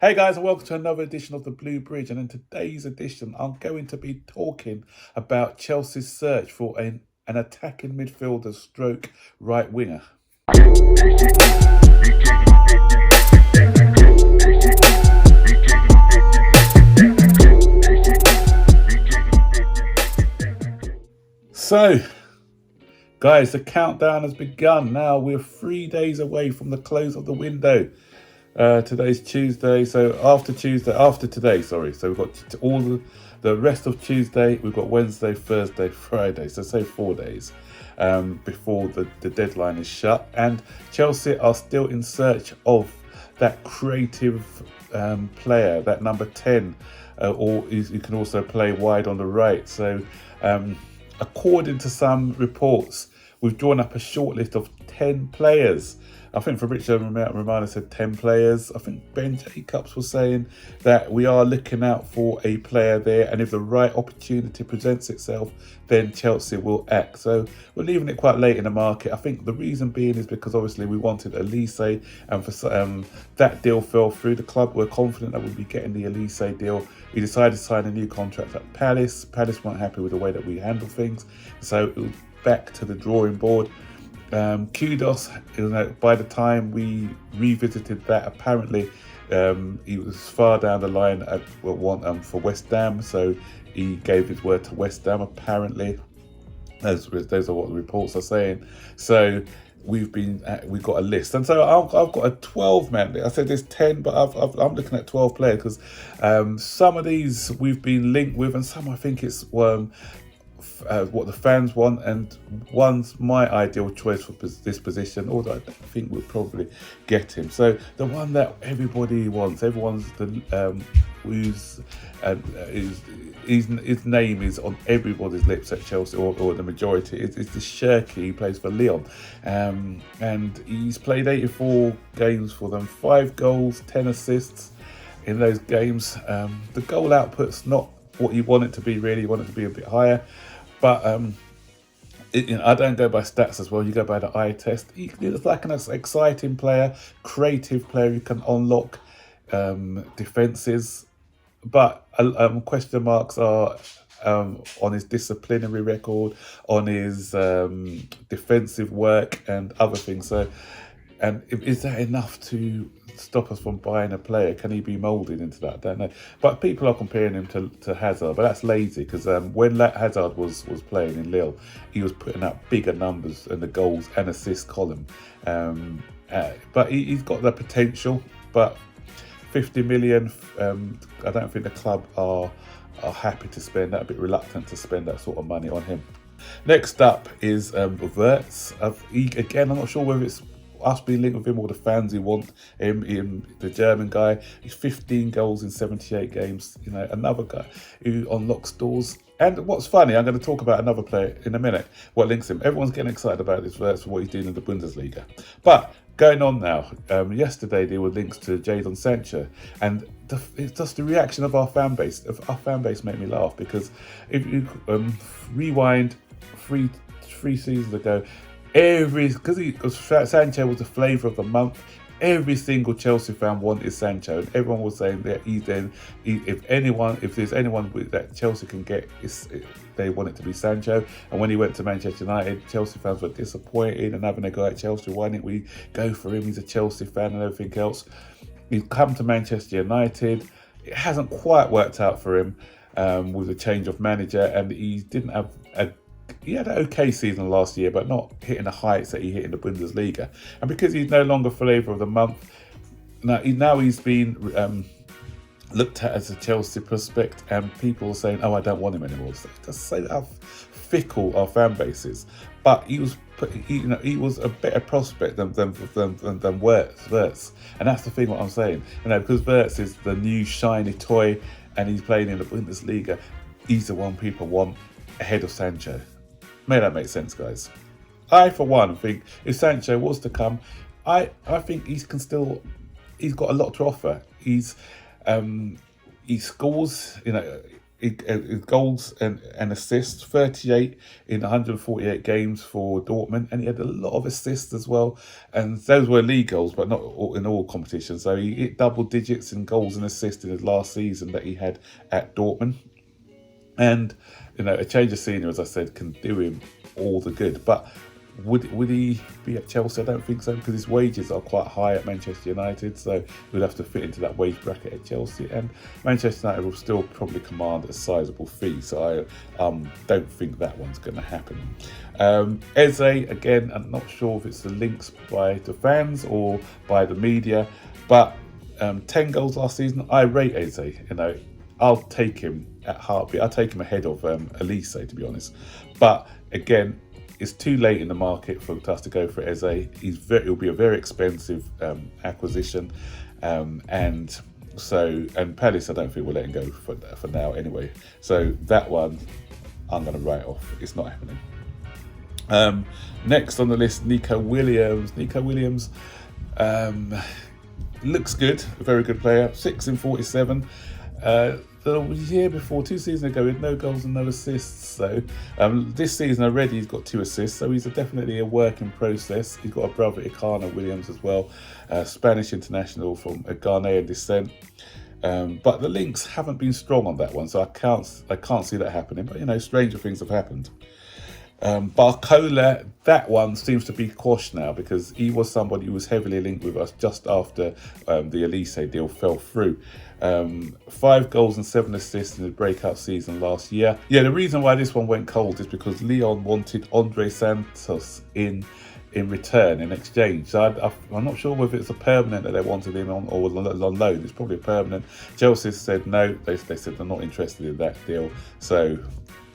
Hey guys, and welcome to another edition of the Blue Bridge. And in today's edition, I'm going to be talking about Chelsea's search for an attacking midfielder stroke right winger. So, guys, the countdown has begun. Now we're 3 days away from the close of the window. Today's Tuesday, so after today, sorry. So we've got all the rest of Tuesday, we've got Wednesday, Thursday, Friday. So say 4 days before the deadline is shut. And Chelsea are still in search of that creative player, that number 10, or you can also play wide on the right. So according to some reports, we've drawn up a shortlist of 10 players. I think Fabrizio Romano said 10 players. I think Ben Jacobs was saying that we are looking out for a player there, and if the right opportunity presents itself, then Chelsea will act. So we're leaving it quite late in the market. I think the reason being is because obviously we wanted Elise, and for that deal fell through. The club were confident that we'd be getting the Elise deal. We decided to sign a new contract at Palace. Palace weren't happy with the way that we handle things, so it was back to the drawing board. Kudos, by the time we revisited that, apparently he was far down the line at for West Ham, so he gave his word to West Ham, apparently. Those are what the reports are saying. So we've got a list, and so I've got a 12-man. I said there's 10, but I'm looking at 12 players because some of these we've been linked with, and some I think it's what the fans want, and one's my ideal choice for this position, although I don't think we'll probably get him. So the one that everybody wants, everyone's his name is on everybody's lips at Chelsea, or the majority. It's the Cherki. He plays for Lyon, and he's played 84 games for them, 5 goals, 10 assists in those games. The goal output's not what you want it to be, really. You want it to be a bit higher. But I don't go by stats as well. You go by the eye test. He's like an exciting player, creative player who can unlock defences. But question marks are on his disciplinary record, on his defensive work, and other things. So, and is that enough to stop us from buying a player? Can he be moulded into that? I don't know. But people are comparing him to Hazard, but that's lazy, because when Hazard was playing in Lille, he was putting up bigger numbers in the goals and assist column. But he's got the potential. But 50 million, I don't think the club are happy to spend that, a bit reluctant to spend that sort of money on him. Next up is Wirtz. Again, I'm not sure whether it's us being linked with him or the fans who want him, the German guy. He's 15 goals in 78 games. Another guy who unlocks doors. And what's funny, I'm going to talk about another player in a minute, what links him. Everyone's getting excited about this Wirtz for what he's doing in the Bundesliga. But going on now, yesterday there were links to Jadon Sancho, and it's just the reaction of our fan base. Made me laugh, because if you rewind three seasons ago, because Sancho was the flavour of the month, every single Chelsea fan wanted Sancho, and everyone was saying that if there's anyone that Chelsea can get, they want it to be Sancho. And when he went to Manchester United, Chelsea fans were disappointed and having a go at Chelsea. Why didn't we go for him? He's a Chelsea fan and everything else. He's come to Manchester United. It hasn't quite worked out for him with a change of manager, and he didn't have he had an okay season last year, but not hitting the heights that he hit in the Bundesliga. And because he's no longer flavour of the month, now he's been looked at as a Chelsea prospect, and people are saying, "Oh, I don't want him anymore." So just say how fickle our fan base is. But he was a better prospect than Wirtz, and that's the thing. What I'm saying, because Wirtz is the new shiny toy, and he's playing in the Bundesliga. He's the one people want ahead of Sancho. May that make sense, guys? I, for one, think if Sancho was to come, I think he's got a lot to offer. He scores, goals and assists, 38 in 148 games for Dortmund, and he had a lot of assists as well. And those were league goals, but not in all competitions. So he hit double digits in goals and assists in his last season that he had at Dortmund. And a change of scenery, as I said, can do him all the good. But would he be at Chelsea? I don't think so, because his wages are quite high at Manchester United, so he'll have to fit into that wage bracket at Chelsea, and Manchester United will still probably command a sizable fee, so I don't think that one's going to happen. Eze, again, I'm not sure if it's the links by the fans or by the media, but 10 goals last season. I rate Eze. I'll take him at heartbeat. I'll take him ahead of Elise, to be honest. But again, it's too late in the market for us to go for Eze. It'll be a very expensive acquisition, and Palace, I don't think we'll let him go for now anyway. So that one, I'm going to write off. It's not happening. Next on the list, Nico Williams. Nico Williams looks good, a very good player. 6 in 47. The year before, 2 seasons ago, he had no goals and no assists. So this season already, he's got 2 assists. So he's definitely a work in process. He's got a brother, Ikana Williams, as well, Spanish international from a Ghanaian descent. But the links haven't been strong on that one, so I can't see that happening. But stranger things have happened. Barcola, that one seems to be quashed now, because he was somebody who was heavily linked with us just after the Elise deal fell through. 5 goals and 7 assists in the breakout season last year. Yeah, the reason why this one went cold is because Lyon wanted Andre Santos in return, in exchange. So I'm not sure whether it's a permanent that they wanted him on or on loan. It's probably a permanent. Chelsea said no. They said they're not interested in that deal. So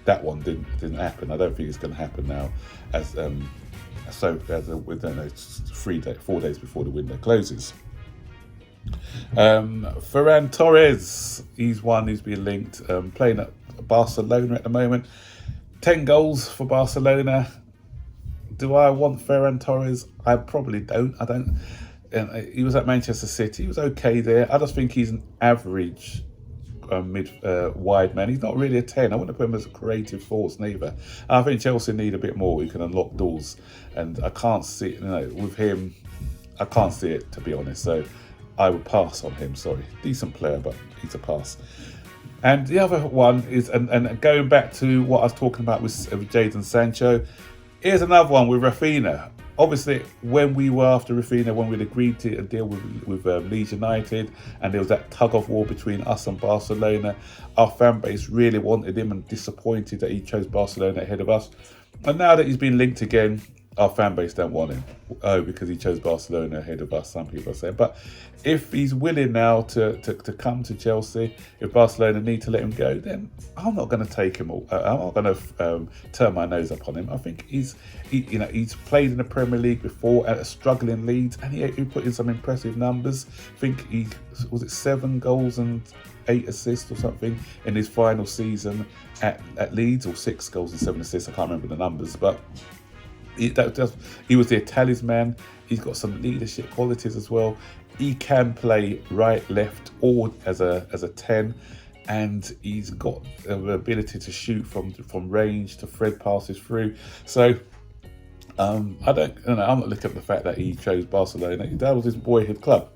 that one didn't happen. I don't think it's going to happen now, as we don't know, 4 days before the window closes. Ferran Torres, he's one who's been linked, playing at Barcelona at the moment. 10 goals for Barcelona. Do I want Ferran Torres? I probably don't. I don't. He was at Manchester City. He was okay there. I just think he's an average wide man. He's not really a 10. I wouldn't put him as a creative force neither. I think Chelsea need a bit more who can unlock doors, and I can't see with him. I can't see it, to be honest. So I would pass on him. Sorry, decent player, but he's a pass. And the other one is, and going back to what I was talking about with Jadon Sancho, here's another one with Rafinha. Obviously, when we were after Rafinha, when we'd agreed to a deal with Leeds United, and there was that tug-of-war between us and Barcelona, our fan base really wanted him and disappointed that he chose Barcelona ahead of us. And now that he's been linked again, our fan base don't want him. Oh, because he chose Barcelona ahead of us, some people are saying. But if he's willing now to come to Chelsea, if Barcelona need to let him go, then I'm not going to take him. I'm not going to turn my nose up on him. I think he's played in the Premier League before at a struggling Leeds, and he put in some impressive numbers. I think was it 7 goals and 8 assists or something in his final season at Leeds, or 6 goals and 7 assists. I can't remember the numbers, but he was their talisman. He's got some leadership qualities as well. He can play right, left, or as a 10, and he's got the ability to shoot from range, to thread passes through. So I'm not looking at the fact that he chose Barcelona. That was his boyhood club,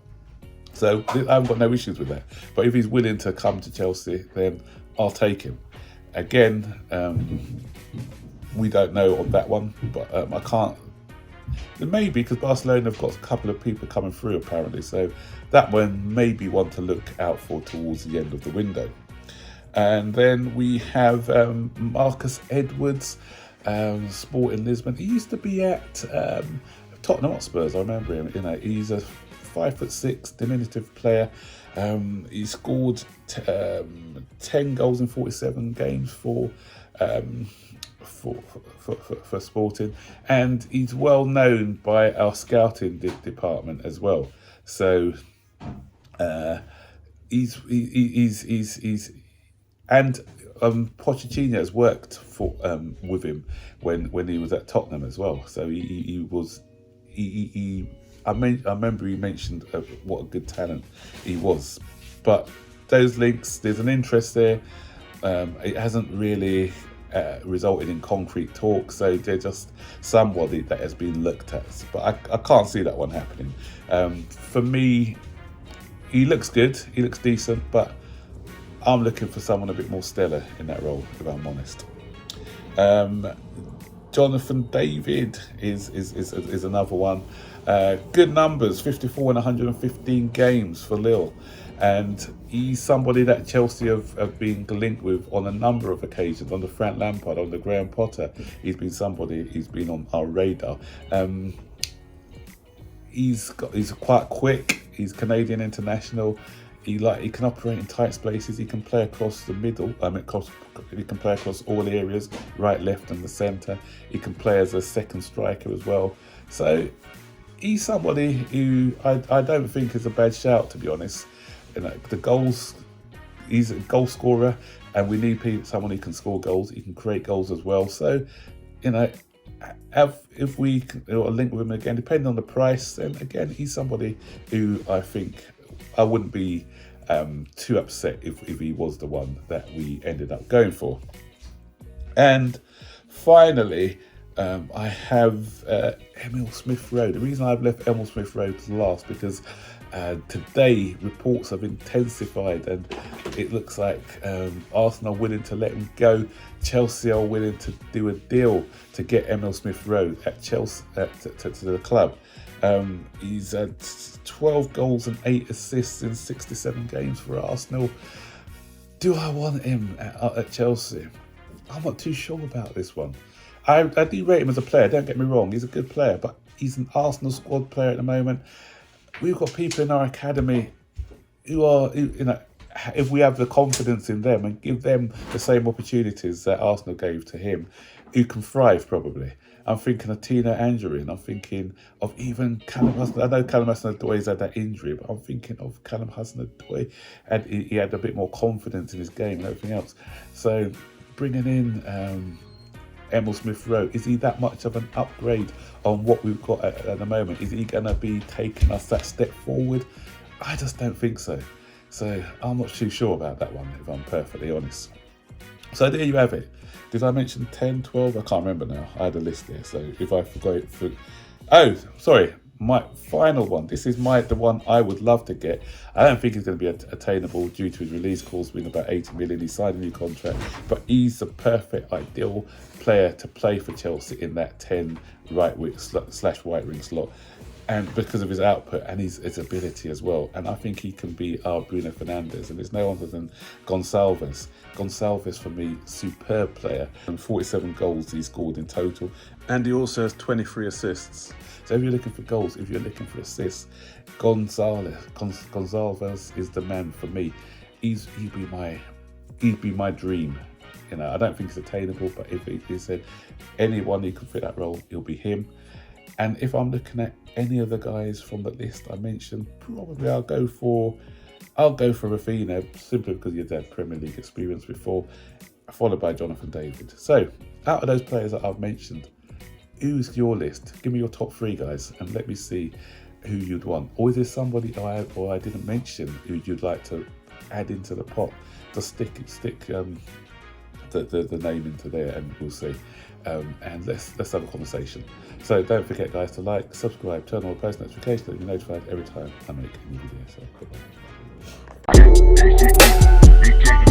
so I haven't got no issues with that. But if he's willing to come to Chelsea, then I'll take him. Again, we don't know on that one, but I can't. Maybe because Barcelona have got a couple of people coming through apparently, so that one may be one to look out for towards the end of the window. And then we have Marcus Edwards, Sporting Lisbon. He used to be at Tottenham Hotspurs. I remember him. He's a 5'6" diminutive player. He scored 10 goals in 47 games for Sporting, and he's well known by our scouting department as well. So he's and Pochettino has worked with him when he was at Tottenham as well. So I remember he mentioned what a good talent he was. But those links, there's an interest there. It hasn't really resulted in concrete talk, so they're just somebody that has been looked at. But I can't see that one happening. For me, he looks good, he looks decent, but I'm looking for someone a bit more stellar in that role, if I'm honest. Jonathan David is another one. Good numbers, 54 and 115 games for Lille. And he's somebody that Chelsea have been linked with on a number of occasions, on the Frank Lampard, on the Graham Potter. He's been somebody who's been on our radar. He's quite quick. He's Canadian international. He can operate in tight spaces. He can play across the middle. He can play across all areas, right, left, and the centre. He can play as a second striker as well. So he's somebody who I don't think is a bad shout, to be honest. The goals, he's a goal scorer, and we need someone who can score goals. He can create goals as well. So, if we link with him again, depending on the price, then again, he's somebody who I think I wouldn't be too upset if he was the one that we ended up going for. And finally, I have Emil Smith Rowe. The reason I've left Emil Smith Rowe to last because today reports have intensified, and it looks like Arsenal are willing to let him go. Chelsea are willing to do a deal to get Emil Smith Rowe at Chelsea to the club. He's had 12 goals and 8 assists in 67 games for Arsenal. Do I want him at Chelsea? I'm not too sure about this one. I do rate him as a player, don't get me wrong, he's a good player, but he's an Arsenal squad player at the moment. We've got people in our academy who are, if we have the confidence in them and give them the same opportunities that Arsenal gave to him, who can thrive probably. I'm thinking of Tino Anjorin. I'm thinking of even Callum Hudson. I know Callum Hudson-Odoi had that injury, but I'm thinking of Callum Hudson-Odoi, and he had a bit more confidence in his game and everything else. So bringing in Emil Smith Rowe, is he that much of an upgrade on what we've got at the moment? Is he going to be taking us that step forward? I just don't think so. So I'm not too sure about that one, if I'm perfectly honest. So there you have it. Did I mention 10, 12? I can't remember now. I had a list there. So if I forgot it... Oh, sorry. My final one. This is the one I would love to get. I don't think it's going to be attainable due to his release clause being about 80 million. He signed a new contract. But he's the perfect, ideal player to play for Chelsea in that 10 right wing / right wing slot. And because of his output and his ability as well. And I think he can be our Bruno Fernandes. And it's no other than Gonçalves. Gonçalves, for me, superb player. And 47 goals he scored in total. And he also has 23 assists. So if you're looking for goals, if you're looking for assists, Gonçalves is the man for me. He'd be my dream. I don't think it's attainable, but if he said anyone who can fit that role, it'll be him. And if I'm looking at any of the guys from the list I mentioned, probably I'll go for Rafinha, simply because he's had Premier League experience before, followed by Jonathan David. So, out of those players that I've mentioned, who's your list? Give me your top 3, guys, and let me see who you'd want. Or is there somebody I didn't mention who you'd like to add into the pot? Just stick the name into there, and we'll see. And let's have a conversation. So don't forget, guys, to like, subscribe, turn on post notifications so you're notified every time I make a new video. So, goodbye.